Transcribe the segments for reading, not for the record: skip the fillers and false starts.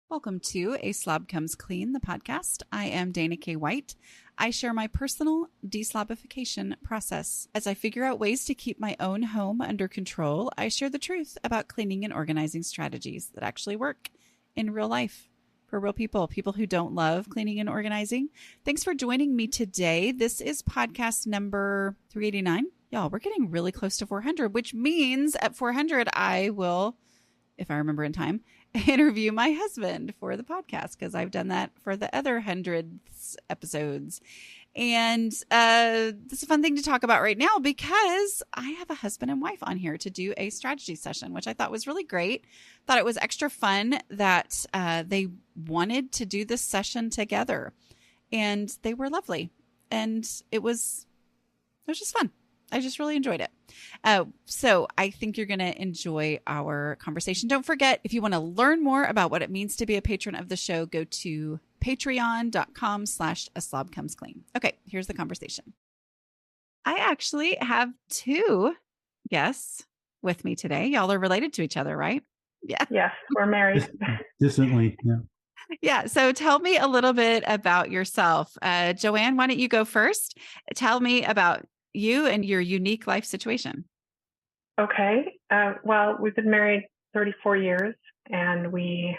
Welcome to A Slob Comes Clean, the podcast. I am Dana K. White. I share my personal deslobification process. As I figure out ways to keep my own home under control, I share the truth about cleaning and organizing strategies that actually work in real life for real people, people who don't love cleaning and organizing. Thanks for joining me today. This is podcast number 389. Y'all, we're getting really close to 400, which means at 400, I will, if I remember in time, interview my husband for the podcast, because I've done that for the other hundreds episodes. And this is a fun thing to talk about right now because I have a husband and wife on here to do a strategy session, which I thought was really great. Thought it was extra fun that they wanted to do this session together, and they were lovely. And it was just fun. I just really enjoyed it. So I think you're going to enjoy our conversation. Don't forget, if you want to learn more about what it means to be a patron of the show, go to patreon.com/A Slob Comes Clean. Okay, here's the conversation. I actually have two guests with me today. Y'all are related to each other, right? Yeah. Yes, we're married. Distantly, yeah. Yeah. So tell me a little bit about yourself. Joanne, why don't you go first? Tell me about you and your unique life situation. Okay. Well, we've been married 34 years and we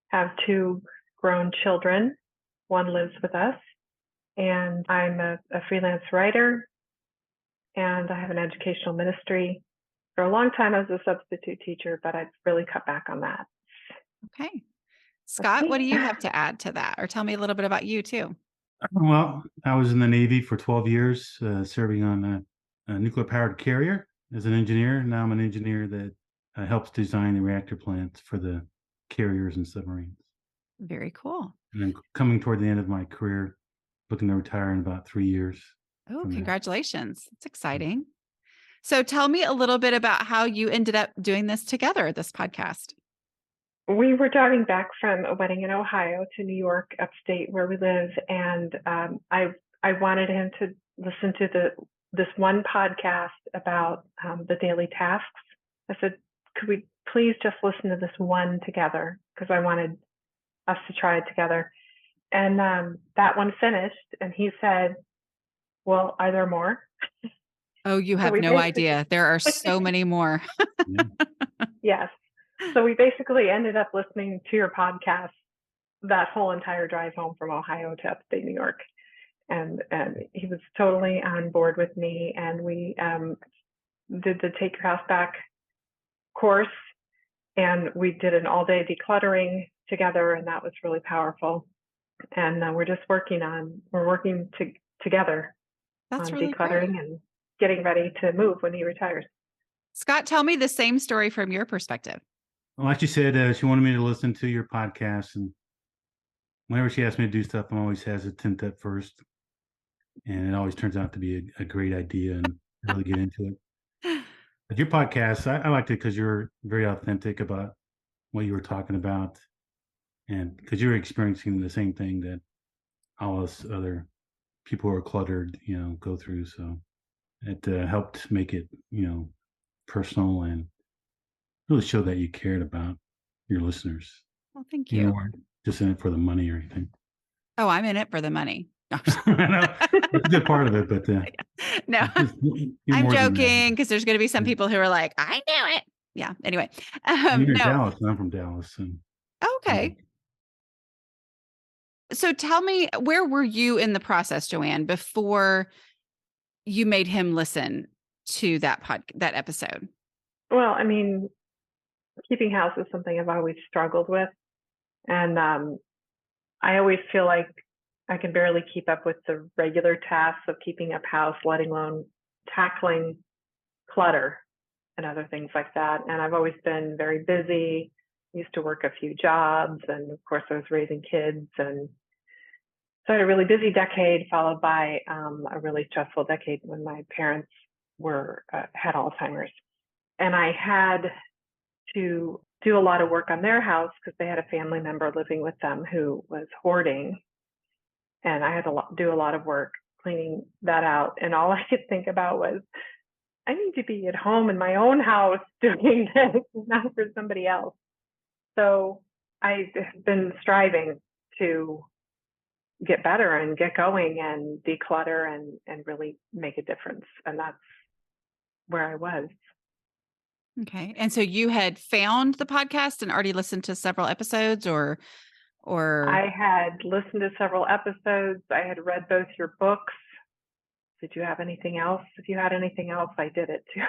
have two grown children. One lives with us, and I'm a freelance writer, and I have an educational ministry. For a long time, I was a substitute teacher, but I've really cut back on that. Okay. Scott, what do you have to add to that? Or tell me a little bit about you too. Well, I was in the Navy for 12 years, serving on a nuclear-powered carrier as an engineer. Now I'm an engineer that helps design the reactor plants for the carriers and submarines. Very cool. And then coming toward the end of my career, looking to retire in about 3 years. Oh, congratulations. That's exciting. So tell me a little bit about how you ended up doing this together, this podcast. We were driving back from a wedding in Ohio to New York, upstate where we live, and I wanted him to listen to this one podcast about the daily tasks. I said, could we please just listen to this one together? Because I wanted us to try it together. And that one finished, and he said, well, are there more? Oh, you have no idea. There are so many more. Yes. So we basically ended up listening to your podcast that whole entire drive home from Ohio to upstate New York. And he was totally on board with me. And we did the Take Your House Back course. And we did an all-day decluttering together. And that was really powerful. And we're working together That's on really decluttering great. and getting ready to move when he retires. Scott, tell me the same story from your perspective. Well, like she said, she wanted me to listen to your podcast, and whenever she asks me to do stuff, I'm always hesitant at first, and it always turns out to be a great idea and really get into it. But your podcast, I liked it because you're very authentic about what you were talking about, and because you're experiencing the same thing that all us other people who are cluttered, go through. So it helped make it, personal and really show that you cared about your listeners. Well, thank You you. weren't just in it for the money or anything. Oh, I'm in it for the money. No, I know that's a good part of it, but no, I'm joking, because there's going to be some people who are like, I knew it. Yeah. Anyway, you're no. Dallas. I'm from Dallas. And, Okay. So tell me, where were you in the process, Joanne, before you made him listen to that episode? Well, I mean, keeping house is something I've always struggled with. And I always feel like I can barely keep up with the regular tasks of keeping up house, let alone tackling clutter and other things like that. And I've always been very busy, used to work a few jobs, and of course I was raising kids. And so I had a really busy decade followed by a really stressful decade when my parents had Alzheimer's. And I had to do a lot of work on their house because they had a family member living with them who was hoarding. And I had to do a lot of work cleaning that out. And all I could think about was, I need to be at home in my own house doing this, not for somebody else. So I've been striving to get better and get going and declutter and really make a difference. And that's where I was. Okay. And so you had found the podcast and already listened to several episodes or I had listened to several episodes. I had read both your books. Did you have anything else? If you had anything else, I did it too.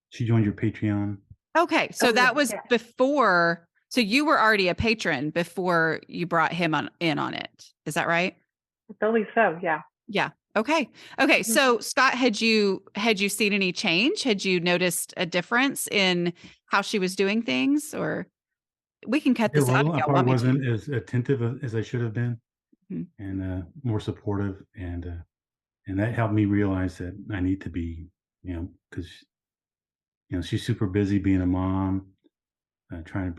She joined your Patreon. Okay. So that was before. So you were already a patron before you brought him in on it. Is that right? I believe so. Yeah. Yeah. Okay. Okay. Mhm. So Scott, had you seen any change? Had you noticed a difference in how she was doing things, or we can cut Yeah, this out well, if I y'all probably want me to. wasn't as attentive as I should have been, Mhm. and more supportive, and that helped me realize that I need to be, because she's super busy being a mom, trying to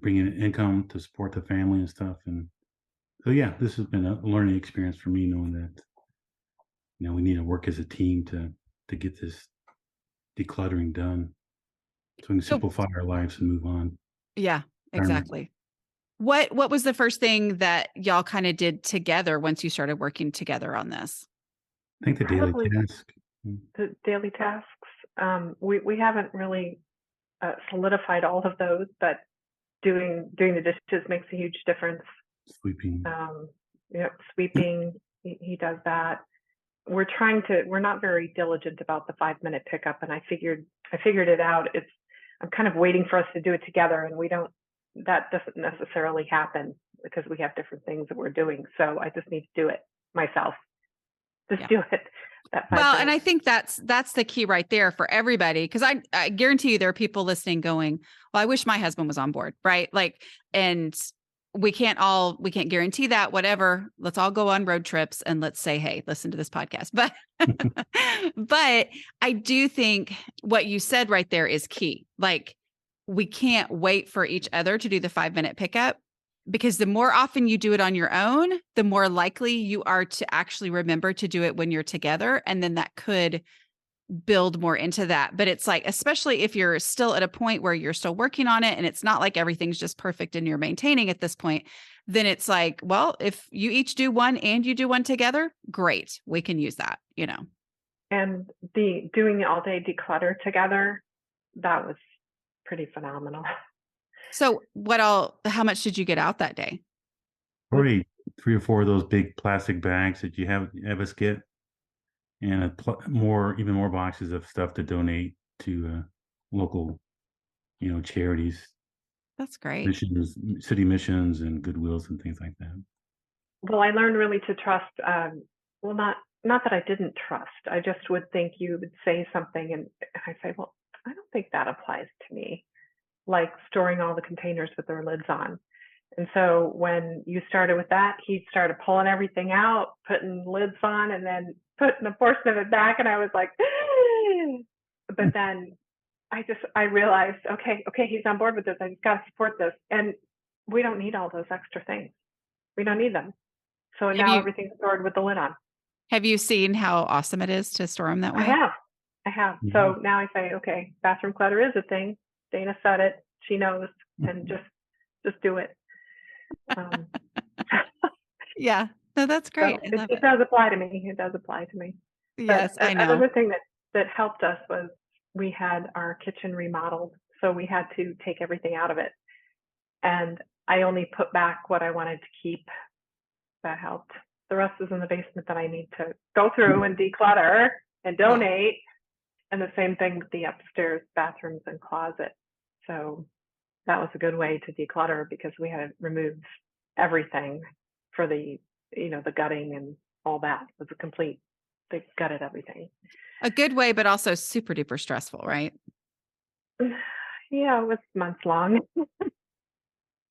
bring in income to support the family and stuff, and so yeah, this has been a learning experience for me, knowing that we need to work as a team to get this decluttering done, so we can So simplify our lives and move on. yeah, Retirement. exactly. What was the first thing that y'all kind of did together once you started working together on this? I think the daily Probably task. the daily tasks. We haven't really solidified all of those, but doing the dishes makes a huge difference. Sleeping. Sweeping, he does that. We're not very diligent about the 5-minute pickup, and I figured it out. I'm kind of waiting for us to do it together, and that doesn't necessarily happen because we have different things that we're doing. So I just need to do it myself. Just do it. That 5 Well, minutes. and I think that's the key right there for everybody. Cause I guarantee you there are people listening going, well, I wish my husband was on board. Right. Like, and we can't guarantee that, whatever. Let's all go on road trips and let's say, hey, listen to this podcast. But, but I do think what you said right there is key. Like, we can't wait for each other to do the 5-minute pickup, because the more often you do it on your own, the more likely you are to actually remember to do it when you're together. And then that could build more into that. But it's like, especially if you're still at a point where you're still working on it and it's not like everything's just perfect and you're maintaining at this point, then it's like, well, if you each do one and you do one together, great. We can use that, And doing the all day declutter together, that was pretty phenomenal. So how much did you get out that day? Probably 3 or 4 of those big plastic bags that you have us get, and even more boxes of stuff to donate to local, charities, That's great. missions, city missions, and Goodwills and things like that. Well, I learned really to trust. Well, not that I didn't trust. I just would think you would say something, and I say, well, I don't think that applies to me. Like storing all the containers with their lids on. And so when you started with that, he started pulling everything out, putting lids on, and then putting a portion of it back. And I was like, but then I realized, okay, he's on board with this. I just got to support this. And we don't need all those extra things. We don't need them. So now everything's stored with the lid on. Have you seen how awesome it is to store them that way? I have. Mhm. So now I say, okay, bathroom clutter is a thing. Dana said it. She knows, and just do it. Yeah, no, that's great. So it does apply to me. It does apply to me. Yes, But I know. another thing that helped us was we had our kitchen remodeled, so we had to take everything out of it, and I only put back what I wanted to keep. That helped. The rest is in the basement that I need to go through and declutter and donate. And the same thing with the upstairs bathrooms and closet. So that was a good way to declutter because we had to remove everything for the gutting and all that. It was a complete, they gutted everything. A good way, but also super duper stressful, right? Yeah, it was months long.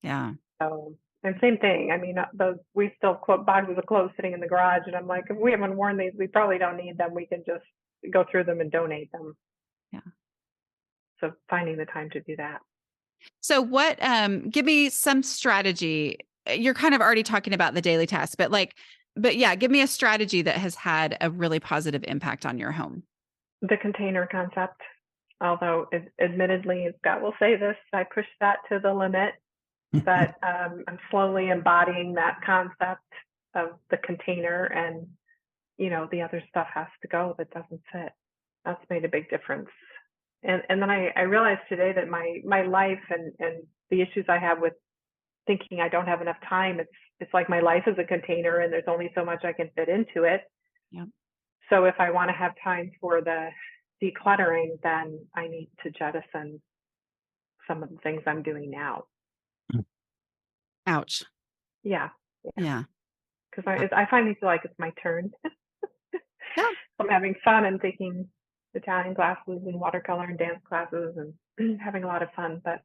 Yeah. So, and same thing. I mean, we still boxes of clothes sitting in the garage, and I'm like, if we haven't worn these, we probably don't need them. We can just go through them and donate them. Yeah. So finding the time to do that. So give me some strategy. You're kind of already talking about the daily task, but yeah, give me a strategy that has had a really positive impact on your home. The container concept, although admittedly, Scott will say this, I pushed that to the limit. but I'm slowly embodying that concept of the container, and the other stuff has to go that doesn't fit. That's made a big difference. And then I realized today that my life and the issues I have with thinking I don't have enough time, it's like my life is a container and there's only so much I can fit into it. Yeah. So if I want to have time for the decluttering, then I need to jettison some of the things I'm doing now. Ouch. Yeah. Yeah. Because I finally feel like it's my turn. Yeah. I'm having fun and taking Italian classes and watercolor and dance classes and having a lot of fun. But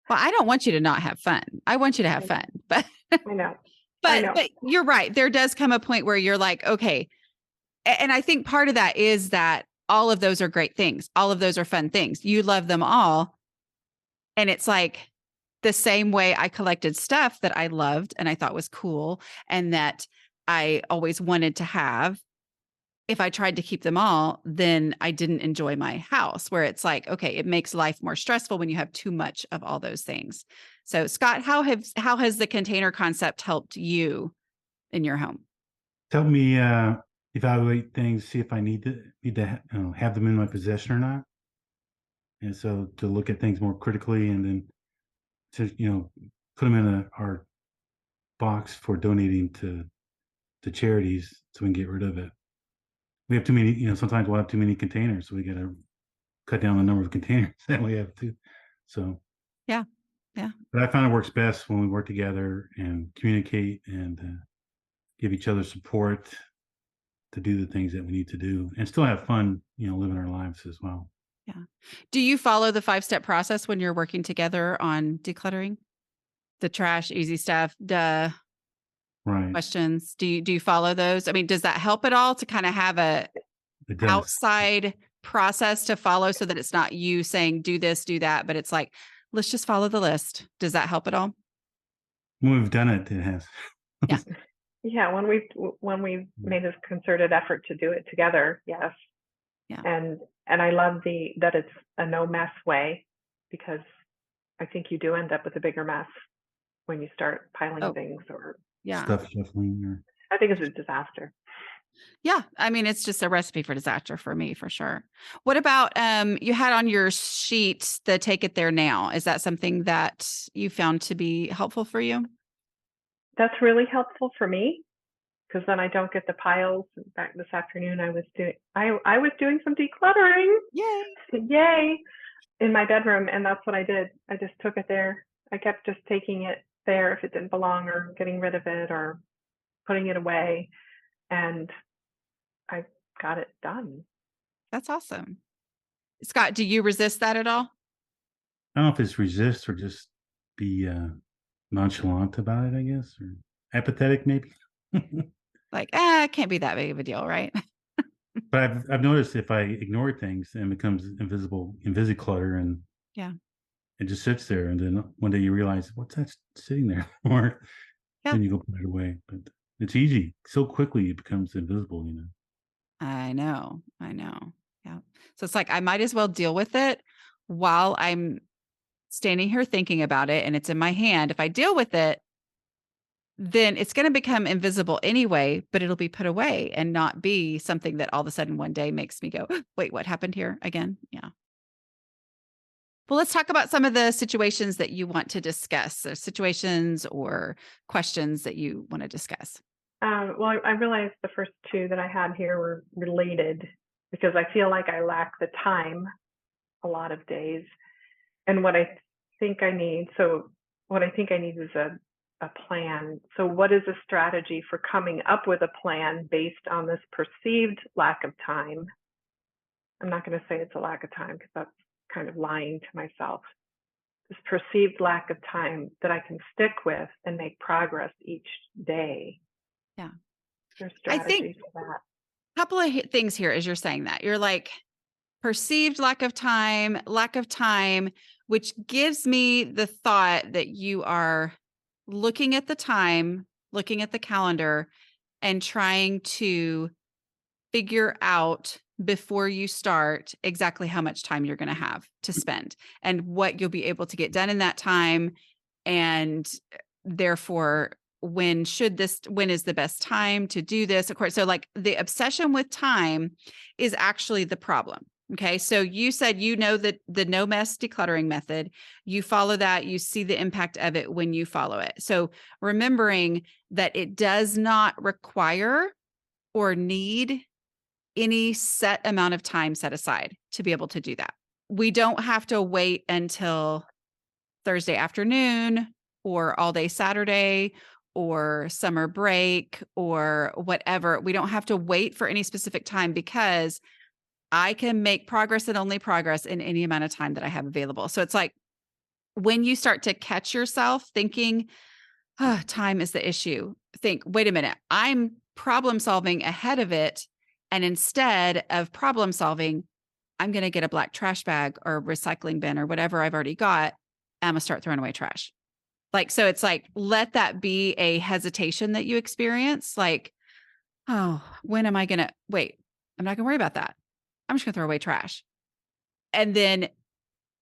Well, I don't want you to not have fun. I want you to have fun, but I know. I know. but you're right. There does come a point where you're like, okay. And I think part of that is that all of those are great things. All of those are fun things. You love them all. And it's like the same way I collected stuff that I loved and I thought was cool and that I always wanted to have. If I tried to keep them all, then I didn't enjoy my house, where it's like, okay, it makes life more stressful when you have too much of all those things. So Scott, how has the container concept helped you in your home? Help me evaluate things, see if I need to have them in my possession or not. And so to look at things more critically, and then to put them in our box for donating to charities, so we can get rid of it. We have too many. Sometimes we'll have too many containers, so we got to cut down the number of containers that we have too. So Yeah. But I find it works best when we work together and communicate and give each other support to do the things that we need to do and still have fun, living our lives as well. Yeah. Do you follow the 5-step process when you're working together on decluttering? The trash, easy stuff, duh, Right. questions. Do you follow those? I mean, does that help at all to kind of have a It does. outside process to follow so that it's not you saying do this, do that, but it's like, let's just follow the list. Does that help at all? When we've done it, it has. Yeah. Yeah, when we've made this concerted effort to do it together, yes. Yeah. And I love that it's a no mess way, because I think you do end up with a bigger mess when you start piling things or Stuff shuffling. I think it's a disaster. Yeah. I mean, it's just a recipe for disaster for me, for sure. What about, you had on your sheet the take it there now. Is that something that you found to be helpful for you? That's really helpful for me, because then I don't get the piles. In fact, this afternoon I was doing some decluttering. Yay! In my bedroom, and that's what I did. I just took it there. I kept just taking it there if it didn't belong, or getting rid of it, or putting it away, and I got it done. That's awesome. Scott, do you resist that at all? I don't know if it's resist or just be nonchalant about it, I guess, or apathetic maybe. Like, it can't be that big of a deal, right? But I've noticed if I ignore things, and it becomes invisible clutter, and Yeah. it just sits there, and then one day you realize, what's that sitting there for? Yeah. Then you go put it away. But it's easy. So quickly it becomes invisible, I know. Yeah. So it's like, I might as well deal with it while I'm standing here thinking about it and it's in my hand. If I deal with it, then it's going to become invisible anyway, but it'll be put away and not be something that all of a sudden one day makes me go, wait, what happened here again? Yeah. Well, let's talk about some of the situations that you want to discuss, or situations or questions that you want to discuss. Well, I realized the first two that I had here were related, because I feel like I lack the time a lot of days. And what I think I need is a plan. So what is a strategy for coming up with a plan based on this perceived lack of time? I'm not going to say it's a lack of time, because that's kind of lying to myself. This perceived lack of time that I can stick with and make progress each day. Yeah. There's strategies for that. A couple of things here as you're saying that. You're like, perceived lack of time, which gives me the thought that you are looking at the time, looking at the calendar, and trying to figure out before you start exactly how much time you're going to have to spend and what you'll be able to get done in that time, And therefore, when is the best time to do this? Of course, so like the obsession with time is actually the problem. Okay. So you said, that the no mess decluttering method, you follow that, you see the impact of it when you follow it. So remembering that it does not require or need any set amount of time set aside to be able to do that. We don't have to wait until Thursday afternoon or all day Saturday or summer break or whatever. We don't have to wait for any specific time, because I can make progress and only progress in any amount of time that I have available. So it's like when you start to catch yourself thinking, oh, time is the issue, think, wait a minute, I'm problem solving ahead of it. And instead of problem solving, I'm going to get a black trash bag or a recycling bin or whatever I've already got. I'm going to start throwing away trash. Like, so it's like, let that be a hesitation that you experience. Like, oh, when am I going to wait? I'm not going to worry about that. I'm just going to throw away trash. And then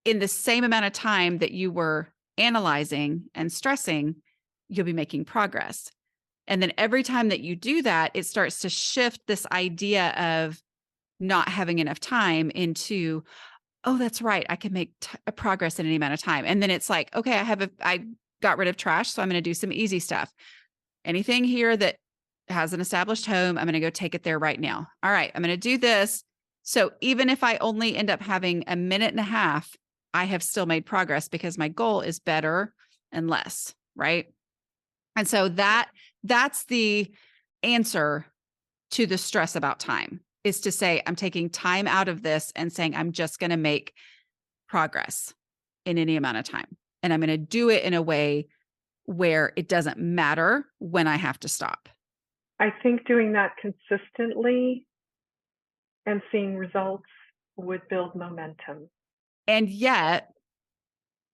in the same amount of time that you were analyzing and stressing, you'll be making progress. And then every time that you do that, it starts to shift this idea of not having enough time into, oh, that's right, I can make progress in any amount of time. And then it's like, okay, I got rid of trash, so I'm going to do some easy stuff. Anything here that has an established home, I'm going to go take it there right now. All right, I'm going to do this. So even if I only end up having a minute and a half, I have still made progress because my goal is better and less, right? And so that's the answer to the stress about time, is to say, I'm taking time out of this and saying, I'm just going to make progress in any amount of time. And I'm going to do it in a way where it doesn't matter when I have to stop. I think doing that consistently and seeing results would build momentum. And yet,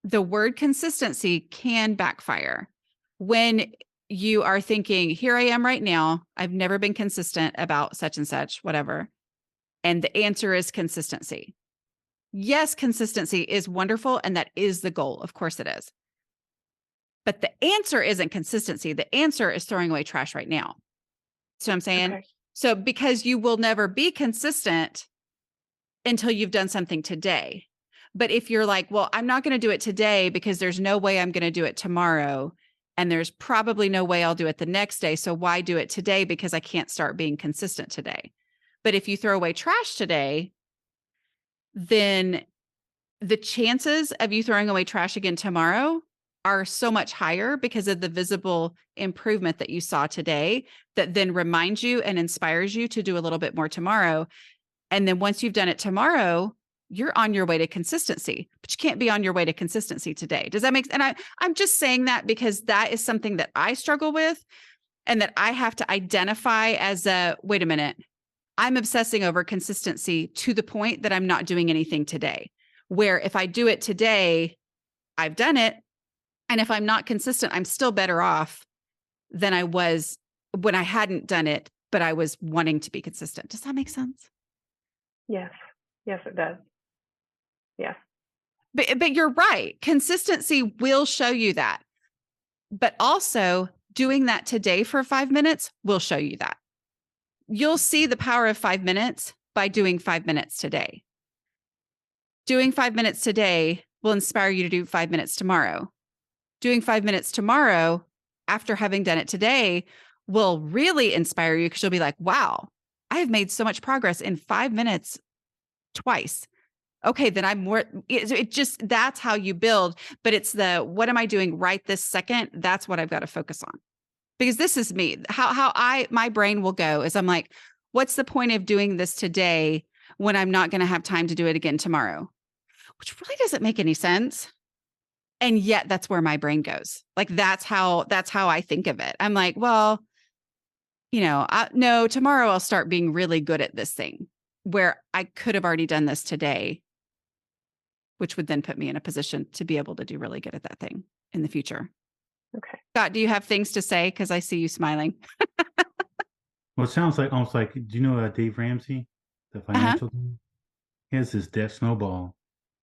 the word consistency can backfire when you are thinking, here I am right now, I've never been consistent about such and such, whatever. And the answer is consistency. Yes, consistency is wonderful, and that is the goal. Of course it is. But the answer isn't consistency. The answer is throwing away trash right now. So I'm saying, Okay. So because you will never be consistent until you've done something today. But if you're like, well, I'm not going to do it today because there's no way I'm going to do it tomorrow. And there's probably no way I'll do it the next day. So why do it today? Because I can't start being consistent today. But if you throw away trash today, then the chances of you throwing away trash again tomorrow are so much higher because of the visible improvement that you saw today, that then reminds you and inspires you to do a little bit more tomorrow. And then once you've done it tomorrow, you're on your way to consistency, but you can't be on your way to consistency today. Does that make sense? And I'm just saying that because that is something that I struggle with, and that I have to identify as wait a minute, I'm obsessing over consistency to the point that I'm not doing anything today. Where if I do it today, I've done it. And if I'm not consistent, I'm still better off than I was when I hadn't done it, but I was wanting to be consistent. Does that make sense? Yes. Yes, it does. Yes. But you're right. Consistency will show you that. But also doing that today for 5 minutes will show you that. You'll see the power of 5 minutes by doing 5 minutes today. Doing 5 minutes today will inspire you to do 5 minutes tomorrow. Doing 5 minutes tomorrow after having done it today will really inspire you, because you'll be like, wow, I have made so much progress in 5 minutes twice. Okay, then I'm more, it just, that's how you build. But it's what am I doing right this second? That's what I've got to focus on. Because this is me. My brain will go is I'm like, what's the point of doing this today when I'm not going to have time to do it again tomorrow? Which really doesn't make any sense. And yet that's where my brain goes. Like, that's how I think of it. I'm like, well, no, tomorrow I'll start being really good at this thing, where I could have already done this today, which would then put me in a position to be able to do really good at that thing in the future. Okay. Scott, do you have things to say? Because I see you smiling. Well, it sounds like almost like, do you know Dave Ramsey, the financial guy? He has this debt snowball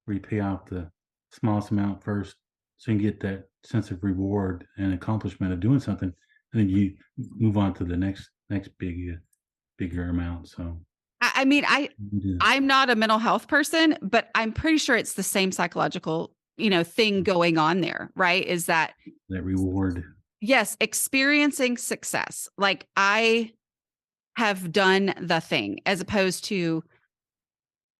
where you pay off the smallest amount first, so you can get that sense of reward and accomplishment of doing something, and then you move on to the next bigger amount. So I mean, yeah, I'm not a mental health person, but I'm pretty sure it's the same psychological, thing going on there, right? Is that, that reward. yes, experiencing success. Like I have done the thing as opposed to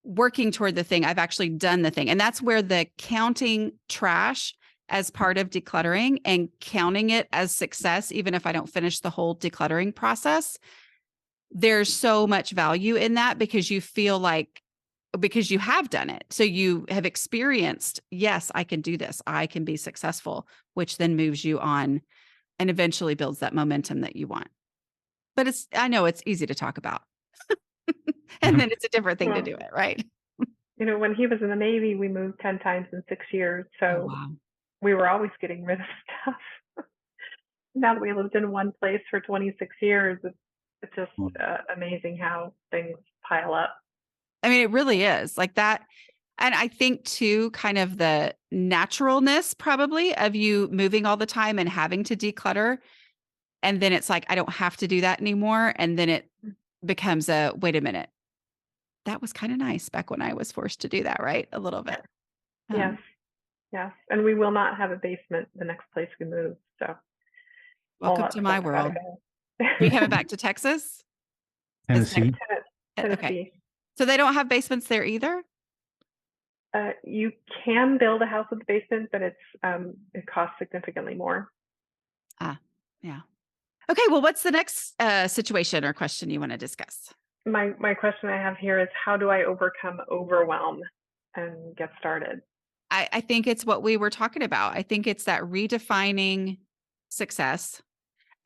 working toward the thing. I've actually done the thing. And that's where the counting trash as part of decluttering and counting it as success, even if I don't finish the whole decluttering process, there's so much value in that because you feel like, because you have done it. So you have experienced, yes, I can do this. I can be successful, which then moves you on and eventually builds that momentum that you want. But I know it's easy to talk about. And then it's a different thing to Well, do it, right? when he was in the Navy, we moved 10 times in 6 years. Oh, So wow. we were always getting rid of stuff. Now that we lived in one place for 26 years, it's just amazing how things pile up. I mean, it really is like that. And I think too, kind of the naturalness probably of you moving all the time and having to declutter. And then it's like, I don't have to do that anymore. And then it becomes wait a minute. That was kind of nice back when I was forced to do that, right? A little bit. Yes, yes. And we will not have a basement the next place we move. So all Welcome that to my stuff's got to world. go. Are you coming back to Texas? Is Tennessee. okay. Tennessee. So they don't have basements there either? You can build a house with a basement, but it costs significantly more. Yeah. Okay. Well, what's the next situation or question you want to discuss? My question I have here is, how do I overcome overwhelm and get started? I think it's what we were talking about. I think it's that redefining success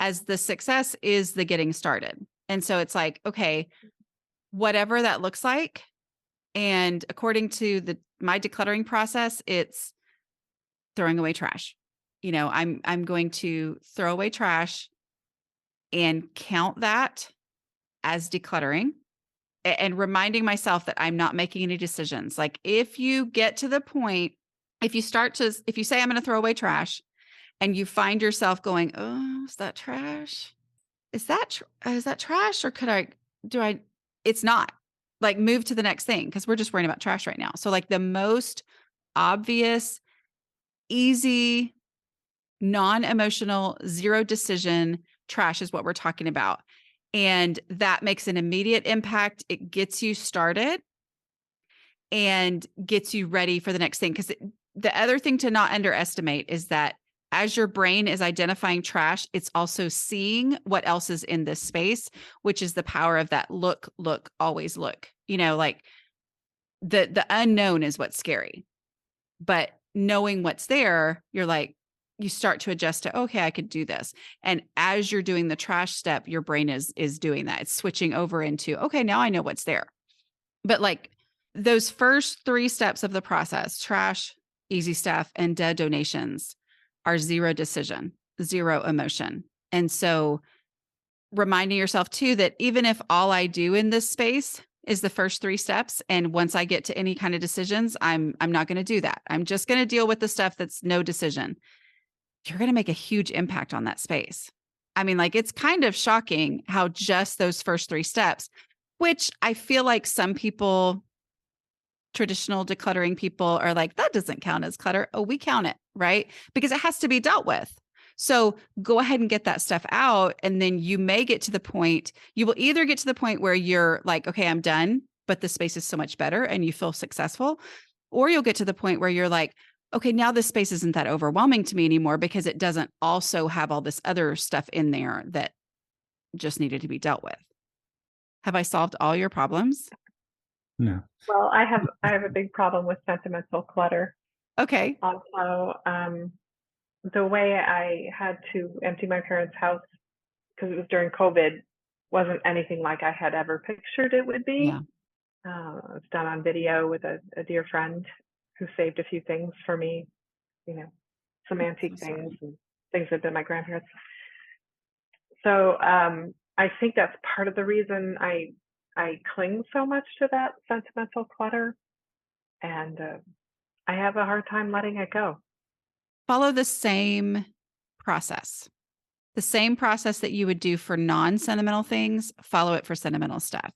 as the success is the getting started. And so it's like, okay, whatever that looks like. And according to my decluttering process, it's throwing away trash. I'm going to throw away trash and count that as decluttering and reminding myself that I'm not making any decisions. Like if you get to the point, if you say I'm going to throw away trash and you find yourself going, oh, is that trash? Is that trash? Or it's not. Like move to the next thing because we're just worrying about trash right now. So like the most obvious, easy, non-emotional, zero decision trash is what we're talking about. And that makes an immediate impact. It gets you started and gets you ready for the next thing. Because the other thing to not underestimate is that as your brain is identifying trash, it's also seeing what else is in this space, which is the power of that look, always look. Like the unknown is what's scary. But knowing what's there, you're like, you start to adjust to, okay, I could do this. And as you're doing the trash step, your brain is doing that. It's switching over into, okay, now I know what's there. But like those first 3 steps of the process, trash, easy stuff, and dead donations are zero decision, zero emotion. And so reminding yourself too that even if all I do in this space is the first 3 steps, and once I get to any kind of decisions, I'm not going to do that. I'm just going to deal with the stuff that's no decision. You're going to make a huge impact on that space. I mean, like it's kind of shocking how just those first 3 steps, which I feel like some people, traditional decluttering people, are like, that doesn't count as clutter. Oh, we count it, right? Because it has to be dealt with. So go ahead and get that stuff out. And then you may get to the point, you will either get to the point where you're like, okay, I'm done, but the space is so much better and you feel successful. Or you'll get to the point where you're like, okay, now this space isn't that overwhelming to me anymore because it doesn't also have all this other stuff in there that just needed to be dealt with. Have I solved all your problems? No. Well, I have a big problem with sentimental clutter. Okay. Also, the way I had to empty my parents' house because it was during COVID wasn't anything like I had ever pictured it would be. Yeah. It was done on video with a dear friend who saved a few things for me, some antique things and things that had been my grandparents. So I think that's part of the reason I cling so much to that sentimental clutter, and I have a hard time letting it go. Follow the same process. The same process that you would do for non-sentimental things, follow it for sentimental stuff.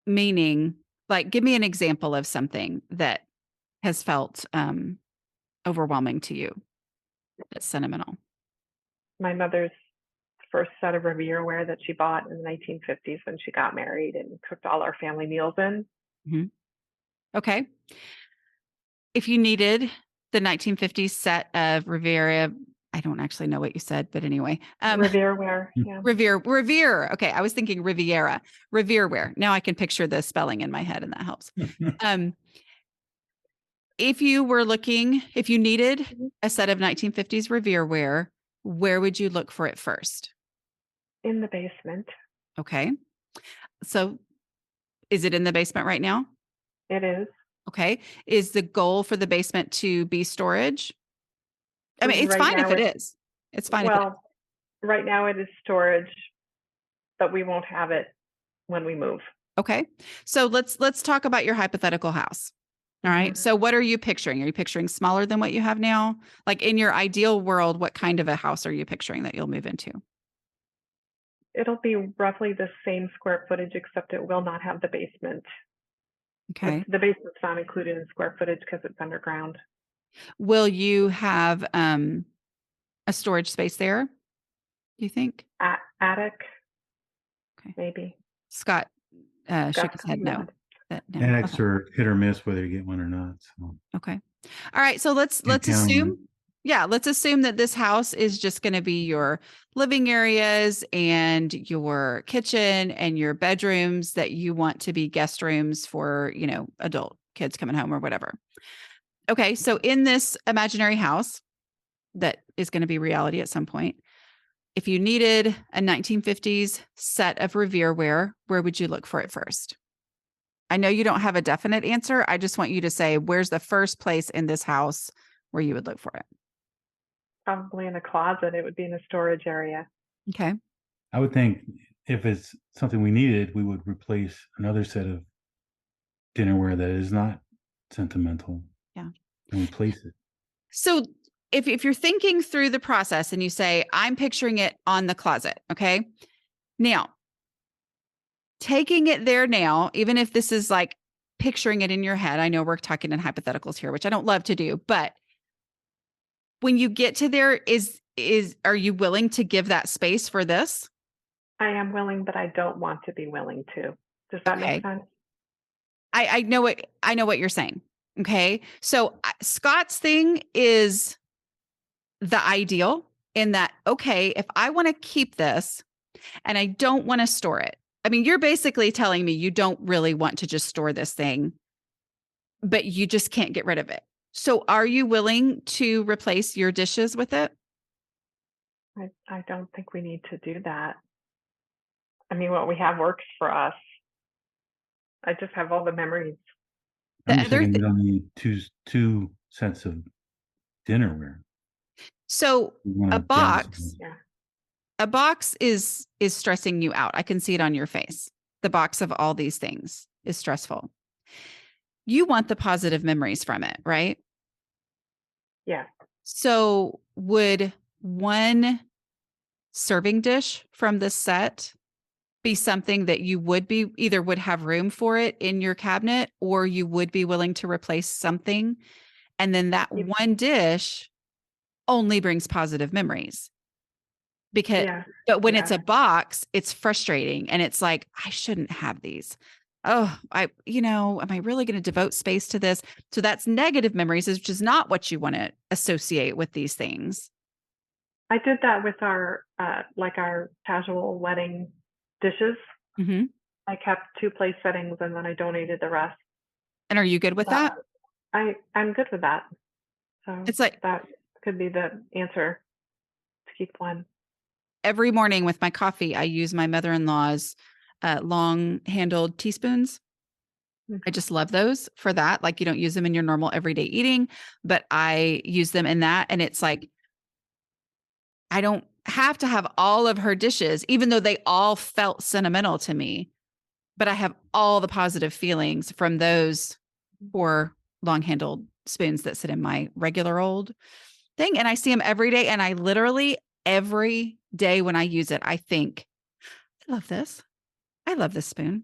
Meaning, like, give me an example of something that has felt overwhelming to you that's sentimental. My mother's first set of Revere ware that she bought in the 1950s when she got married and cooked all our family meals in. Mm-hmm. Okay. If you needed the 1950s set of Revere, I don't actually know what you said, but anyway. Revere ware, yeah. Revere. Okay, I was thinking Riviera. Revere ware. Now I can picture the spelling in my head, and that helps. If you needed a set of 1950s Revere ware, where would you look for it first? In the basement. Okay. So is it in the basement right now? It is. Okay. Is the goal for the basement to be storage? I mean, it's Right fine if now it is. It's fine if it is. Well, right now it is storage, but we won't have it when we move. Okay. So let's talk about your hypothetical house. All right. Mhm. So what are you picturing? Are you picturing smaller than what you have now? Like, in your ideal world, what kind of a house are you picturing that you'll move into? It'll be roughly the same square footage, except it will not have the basement. Okay. The basement's not included in square footage because it's underground. Will you have a storage space there, do you think? Attic, Okay. maybe. Scott shook his head no. No. Attics Okay. are hit or miss whether you get one or not. So Okay. All right. So let's count on assume, let's assume that this house is just going to be your living areas and your kitchen and your bedrooms that you want to be guest rooms for, adult kids coming home or whatever. Okay. So in this imaginary house that is going to be reality at some point, if you needed a 1950s set of Revere ware, where would you look for it first? I know you don't have a definite answer. I just want you to say, where's the first place in this house where you would look for it? Probably in a closet. It would be in a storage area. Okay. I would think if it's something we needed, we would replace another set of dinnerware that is not sentimental. Yeah. And replace it. So if you're thinking through the process and you say, I'm picturing it on the closet. Okay. Now, taking it there now, even if this is like picturing it in your head, I know we're talking in hypotheticals here, which I don't love to do, but when you get to there, are you willing to give that space for this? I am willing, but I don't want to be willing to. Does that make sense? I know what you're saying. Okay. So Scott's thing is the ideal in that, okay, if I want to keep this and I don't want to store it. I mean, you're basically telling me you don't really want to just store this thing, but you just can't get rid of it. So are you willing to replace your dishes with it? I don't think we need to do that. I mean, what we have works for us. I just have all the memories. I'm just thinking we don't need two sets of dinnerware. So a box is stressing you out. I can see it on your face. The box of all these things is stressful. You want the positive memories from it, right? Yeah. So would one serving dish from this set be something that you would have room for it in your cabinet, or you would be willing to replace something? And then that one dish only brings positive memories. But when it's a box, it's frustrating. And it's like, I shouldn't have these. Oh, am I really going to devote space to this? So that's negative memories, which is not what you want to associate with these things. I did that with our casual wedding dishes. Mm-hmm. I kept 2 place settings and then I donated the rest. And are you good with that? I'm good with that. So it's like that could be the answer to keep one. Every morning with my coffee, I use my mother-in-law's long-handled teaspoons. Mm-hmm. I just love those for that. Like, you don't use them in your normal everyday eating, but I use them in that. And it's like, I don't have to have all of her dishes, even though they all felt sentimental to me, but I have all the positive feelings from those 4 long-handled spoons that sit in my regular old thing. And I see them every day. And I literally every day when I use it, I think, I love this. I love this spoon.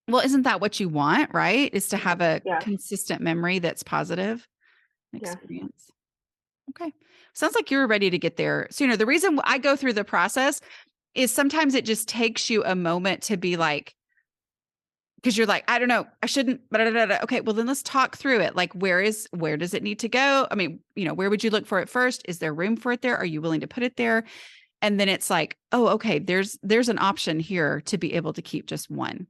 Well, isn't that what you want, right? Is to have a Yes. consistent memory that's positive Yes. experience. Okay. Sounds like you're ready to get there sooner. The reason I go through the process is sometimes it just takes you a moment to be like, because you're like, I don't know, I shouldn't, but okay, well then let's talk through it. Like, where does it need to go? I mean, where would you look for it first? Is there room for it there? Are you willing to put it there? And then it's like, oh, okay, there's an option here to be able to keep just one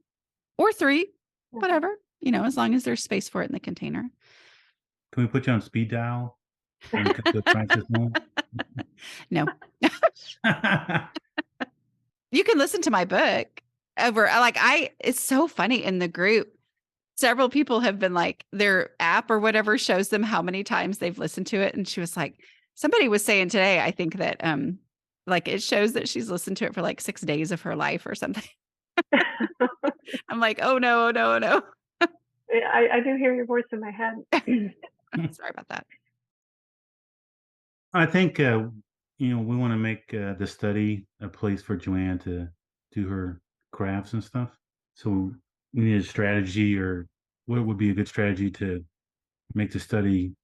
or three, whatever, as long as there's space for it in the container. Can we put you on speed dial when it comes to practice mode? No. You can listen to my book over, it's so funny in the group. Several people have been like, their app or whatever shows them how many times they've listened to it. And she was like, somebody was saying today, I think that, like it shows that she's listened to it for like 6 days of her life or something. I'm like, oh no, no, no. I do hear your voice in my head. Sorry about that. I think, we want to make the study a place for Joanne to do her crafts and stuff. So we need a strategy, or what would be a good strategy to make the study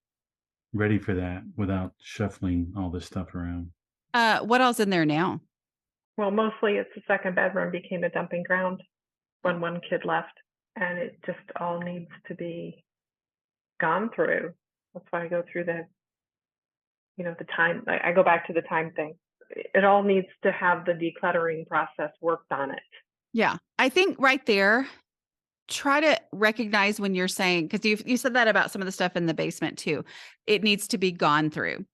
ready for that without shuffling all this stuff around. What else in there now? Well, mostly it's the second bedroom became a dumping ground when one kid left, and it just all needs to be gone through. That's why I go through the time. I go back to the time thing. It all needs to have the decluttering process worked on it. Yeah. I think right there, try to recognize when you're saying, because you said that about some of the stuff in the basement too, it needs to be gone through.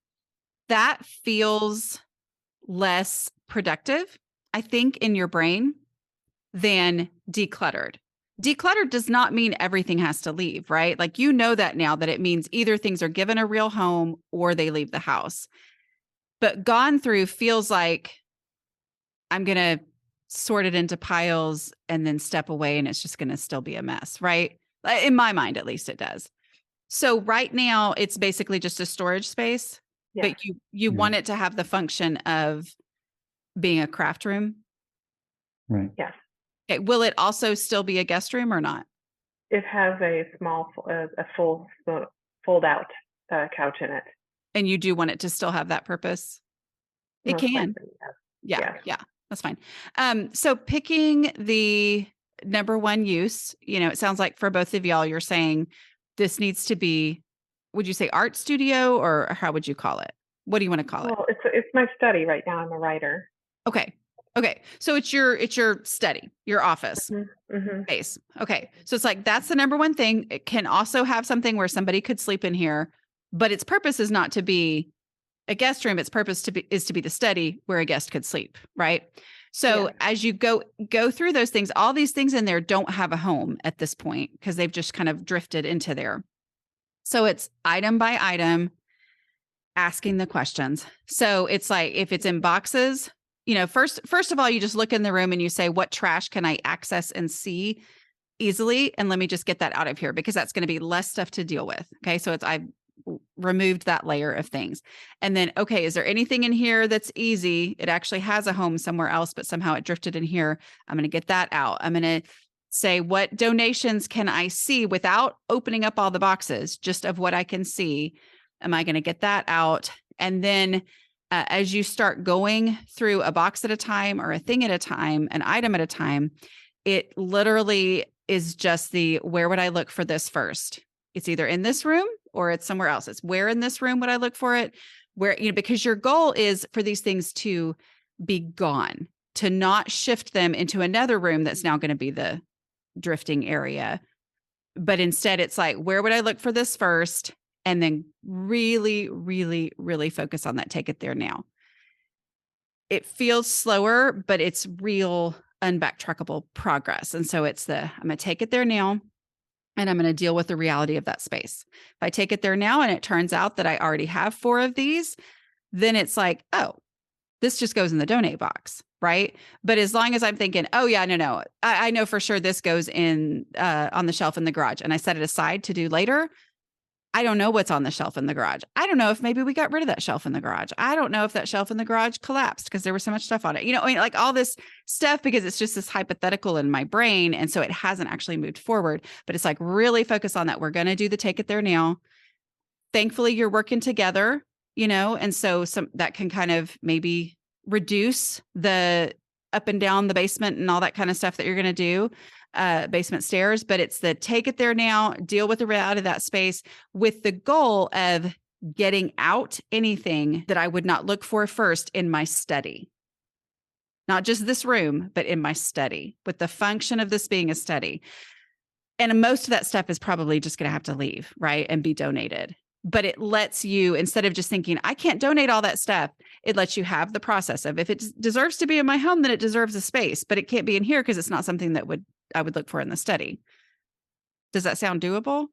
That feels less productive, I think, in your brain than decluttered. Decluttered does not mean everything has to leave, right? Like, that now, that it means either things are given a real home or they leave the house. But gone through feels like I'm going to sort it into piles and then step away and it's just going to still be a mess, right? In my mind, at least it does. So right now it's basically just a storage space, but you want it to have the function of being a craft room. Right. Yes. Okay. Will it also still be a guest room or not? It has a small, a full fold out couch in it. And you do want it to still have that purpose? It can. Likely, yes. Yeah. That's fine. So picking the number one use, it sounds like for both of y'all, you're saying this needs to be, would you say art studio, or how would you call it? What do you want to call it? Well, it's my study right now. I'm a writer. Okay. So it's your study, your office space. Okay. So it's like, that's the number one thing. It can also have something where somebody could sleep in here, but its purpose is not to be a guest room. Its purpose is to be the study where a guest could sleep. Right. So as you go through those things, all these things in there don't have a home at this point because they've just kind of drifted into there. So it's item by item, asking the questions. So it's like, if it's in boxes, first of all, you just look in the room and you say, what trash can I access and see easily? And let me just get that out of here, because that's going to be less stuff to deal with. Okay. So I've removed that layer of things. And then, okay, is there anything in here that's easy? It actually has a home somewhere else, but somehow it drifted in here. I'm going to get that out. I'm going to say, what donations can I see without opening up all the boxes, just of what I can see? Am I going to get that out? And then as you start going through a box at a time, or a thing at a time, an item at a time, it literally is just where would I look for this first? It's either in this room or it's somewhere else. It's where in this room would I look for it? Where, because your goal is for these things to be gone, to not shift them into another room that's now going to be the drifting area. But instead it's like, where would I look for this first? And then really, really, really focus on that. Take it there now. It feels slower, but it's real unbacktrackable progress. And so it's I'm going to take it there now, and I'm going to deal with the reality of that space. If I take it there now and it turns out that I already have 4 of these, then it's like, oh, this just goes in the donate box, right? But as long as I'm thinking, oh yeah, no, I know for sure this goes in on the shelf in the garage, and I set it aside to do later, I don't know what's on the shelf in the garage. I don't know if maybe we got rid of that shelf in the garage. I don't know if that shelf in the garage collapsed because there was so much stuff on it. I mean, like all this stuff, because it's just this hypothetical in my brain. And so it hasn't actually moved forward, but it's like really focus on that. We're going to do the take it there now. Thankfully, you're working together, and so that can kind of maybe reduce the up and down the basement and all that kind of stuff that you're going to do. Basement stairs, but it's the take it there now, deal with the reality of that space with the goal of getting out anything that I would not look for first in my study. Not just this room, but in my study, with the function of this being a study. And most of that stuff is probably just going to have to leave, right? And be donated. But it lets you, instead of just thinking, I can't donate all that stuff, it lets you have the process of if it deserves to be in my home, then it deserves a space, but it can't be in here because it's not something that I would look for in the study. Does that sound doable?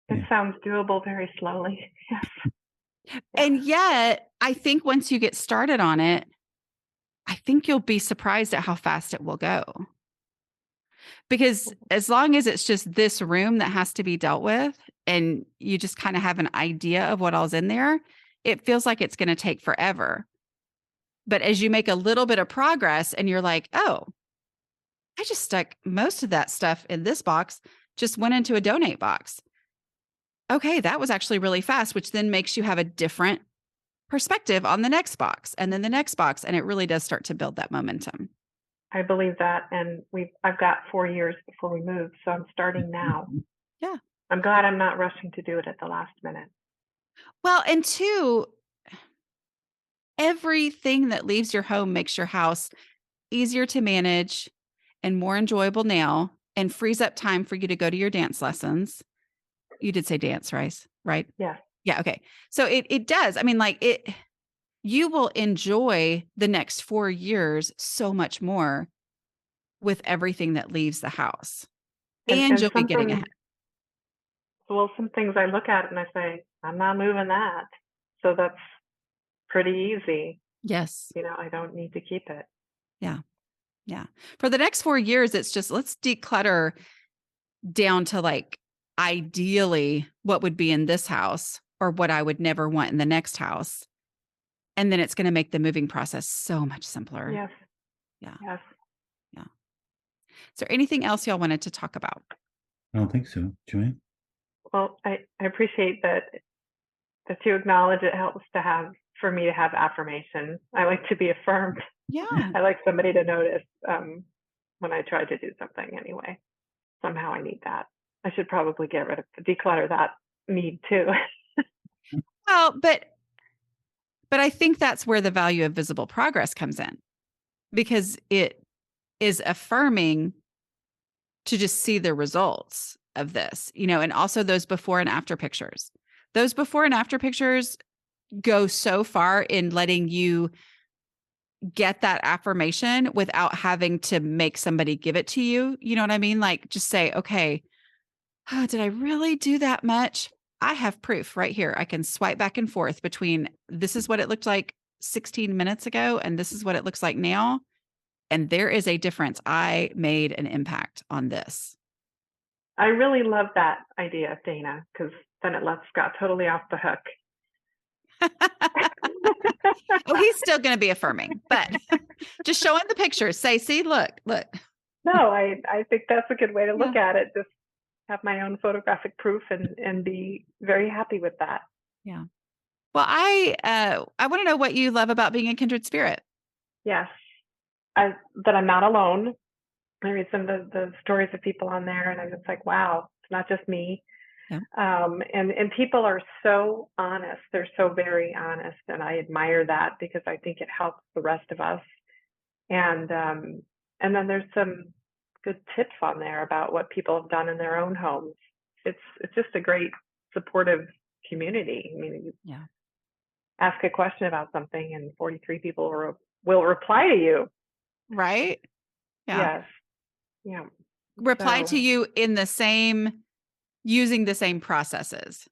It sounds doable very slowly. Yes. And yet, I think once you get started on it, I think you'll be surprised at how fast it will go. Because as long as it's just this room that has to be dealt with and you just kind of have an idea of what all's in there, it feels like it's going to take forever. But as you make a little bit of progress and you're like, oh, I just stuck most of that stuff in this box, just went into a donate box. Okay, that was actually really fast, which then makes you have a different perspective on the next box and then the next box. And it really does start to build that momentum. I believe that. And I've got 4 years before we move. So I'm starting now. Yeah. I'm glad I'm not rushing to do it at the last minute. Well, and two, everything that leaves your home makes your house easier to manage and more enjoyable now and frees up time for you to go to your dance lessons. You did say dance, right? Yeah. Yeah. Okay. So it does. I mean, you will enjoy the next 4 years so much more with everything that leaves the house. And you'll be getting ahead. Well, some things I look at and I say, I'm not moving that. So that's pretty easy. Yes. I don't need to keep it. Yeah. Yeah. For the next 4 years, it's just let's declutter down to ideally what would be in this house or what I would never want in the next house. And then it's going to make the moving process so much simpler. Yes. Yeah. Yes. Yeah. Is there anything else y'all wanted to talk about? I don't think so. Joanne? Well, I appreciate that you acknowledge it helps for me to have affirmation. I like to be affirmed. Yeah. I like somebody to notice when I try to do something anyway. Somehow I need that. I should probably declutter that need too. Well, but I think that's where the value of visible progress comes in, because it is affirming to just see the results of this, and also those before and after pictures. Those before and after pictures go so far in letting you get that affirmation without having to make somebody give it to you. You know what I mean? Just say, okay, did I really do that much? I have proof right here. I can swipe back and forth between this is what it looked like 16 minutes ago and this is what it looks like now. And there is a difference. I made an impact on this. I really love that idea, Dana, because then it lets Scott totally off the hook. Oh, he's still going to be affirming, but just show him the pictures. Say, see, look. No, I think that's a good way to look at it. Just have my own photographic proof and be very happy with that. Yeah. Well, I want to know what you love about being a kindred spirit. Yes. That I'm not alone. I read some of the stories of people on there and I'm just like, wow, it's not just me. Yeah. And people are so honest. They're so very honest. And I admire that because I think it helps the rest of us. And then there's some good tips on there about what people have done in their own homes. It's just a great supportive community. I mean, you ask a question about something and 43 people will reply to you. Right? Yeah. Yes. Yeah. Reply to you in the same, using the same processes.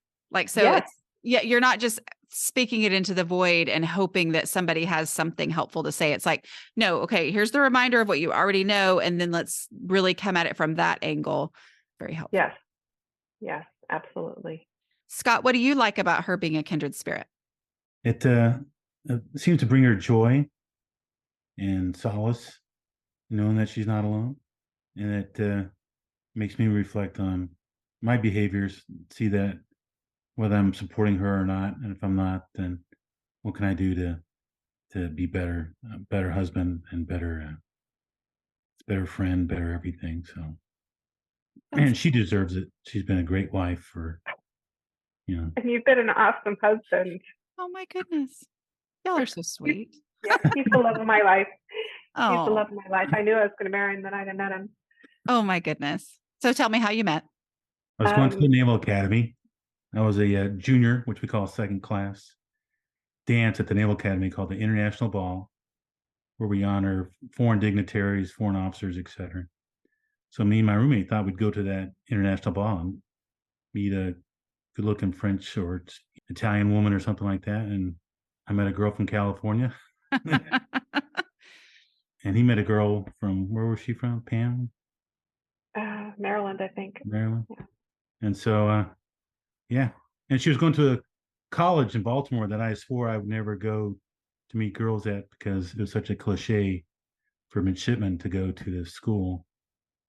You're not just speaking it into the void and hoping that somebody has something helpful to say. It's like, no, okay, here's the reminder of what you already know. And then let's really come at it from that angle. Very helpful. Yes. Yes, absolutely. Scott, what do you like about her being a kindred spirit? It seems to bring her joy and solace, knowing that she's not alone. And it makes me reflect on my behaviors, see that whether I'm supporting her or not. And if I'm not, then what can I do to be better, better husband and better friend, better everything. So, and she deserves it. She's been a great wife for, And you've been an awesome husband. Oh my goodness. Y'all are so sweet. Yeah, he's the love of my life. Oh. He's the love of my life. I knew I was going to marry him the night I met him. Oh my goodness. So tell me how you met. I was going to the Naval Academy. I was a junior, which we call second class, dance at the Naval Academy called the International Ball, where we honor foreign dignitaries, foreign officers, etc. So me and my roommate thought we'd go to that international ball and meet a good-looking French or Italian woman or something like that. And I met a girl from California. And he met a girl from, where was she from? Pam? Maryland, I think. Maryland. Yeah. And so, yeah. And she was going to a college in Baltimore that I swore I would never go to meet girls at because it was such a cliche for midshipmen to go to this school.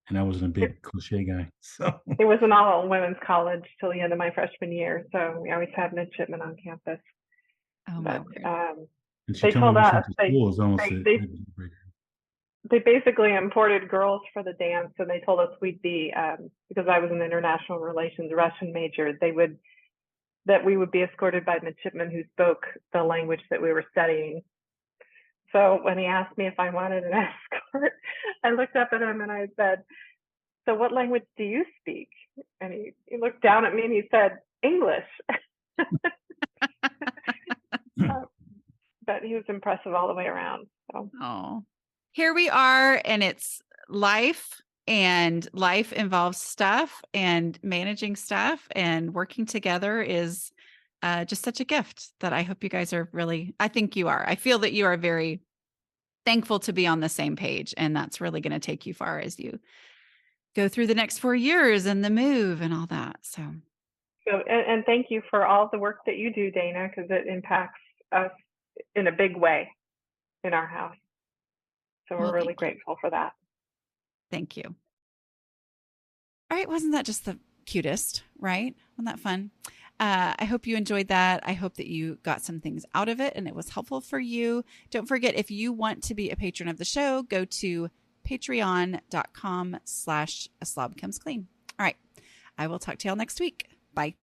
And I wasn't a big cliche guy. So it was an all women's college till the end of my freshman year. So we always had midshipmen on campus. Oh, but and she told me school was almost they basically imported girls for the dance, and they told us we'd be because I was an international relations Russian major. That we would be escorted by midshipmen who spoke the language that we were studying. So when he asked me if I wanted an escort, I looked up at him and I said, "So what language do you speak?" And he looked down at me and he said, "English." But he was impressive all the way around. So. Oh, here we are, and it's life, and life involves stuff, and managing stuff, and working together is just such a gift that I hope you guys are really, I think you are. I feel that you are very thankful to be on the same page, and that's really going to take you far as you go through the next 4 years and the move and all that. So and thank you for all the work that you do, Dana, because it impacts us in a big way in our house. So we're really grateful for that. Thank you. All right. Wasn't that just the cutest, right? Wasn't that fun? I hope you enjoyed that. I hope that you got some things out of it and it was helpful for you. Don't forget, if you want to be a patron of the show, go to patreon.com/A Slob Comes Clean. All right. I will talk to y'all next week. Bye.